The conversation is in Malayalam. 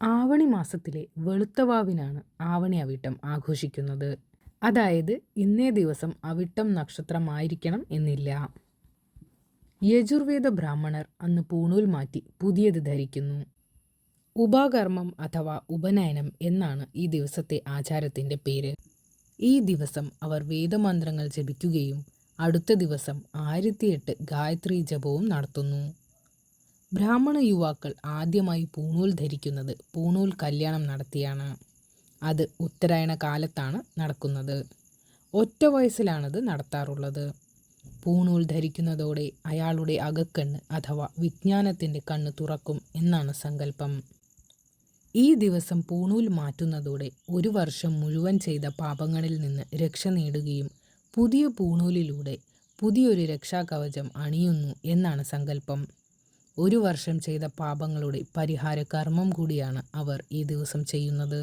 ആവണി മാസത്തിലെ വെളുത്തവാവിനാണ് ആവണി അവിട്ടം ആഘോഷിക്കുന്നത്. അതായത് ഇന്നേ ദിവസം അവിട്ടം നക്ഷത്രമായിരിക്കണം എന്നില്ല. യജുർവേദ ബ്രാഹ്മണർ അന്ന് പൂണൂൽ മാറ്റി പുതിയത് ധരിക്കുന്നു. ഉപാകർമ്മം അഥവാ ഉപനയനം എന്നാണ് ഈ ദിവസത്തെ ആചാരത്തിൻ്റെ പേര്. ഈ ദിവസം അവർ വേദമന്ത്രങ്ങൾ ജപിക്കുകയും അടുത്ത ദിവസം 1008 ഗായത്രി ജപവും നടത്തുന്നു. ബ്രാഹ്മണ യുവാക്കൾ ആദ്യമായി പൂണൂൽ ധരിക്കുന്നത് പൂണൂൽ കല്യാണം നടത്തിയാണ്. അത് ഉത്തരായണ കാലത്താണ് നടക്കുന്നത്. ഒറ്റ വയസ്സിലാണത് നടത്താറുള്ളത്. പൂണൂൽ ധരിക്കുന്നതോടെ അയാളുടെ അകക്കണ്ണ് അഥവാ വിജ്ഞാനത്തിൻ്റെ കണ്ണ് തുറക്കും എന്നാണ് സങ്കല്പം. ഈ ദിവസം പൂണൂൽ മാറ്റുന്നതോടെ ഒരു വർഷം മുഴുവൻ ചെയ്ത പാപങ്ങളിൽ നിന്ന് രക്ഷ നേടുകയും പുതിയ പൂണൂലിലൂടെ പുതിയൊരു രക്ഷാകവചം അണിയുന്നു എന്നാണ് സങ്കല്പം. ഒരു വർഷം ചെയ്ത പാപങ്ങളുടെ പരിഹാര കർമ്മം കൂടിയാണ് അവർ ഈ ദിവസം ചെയ്യുന്നത്.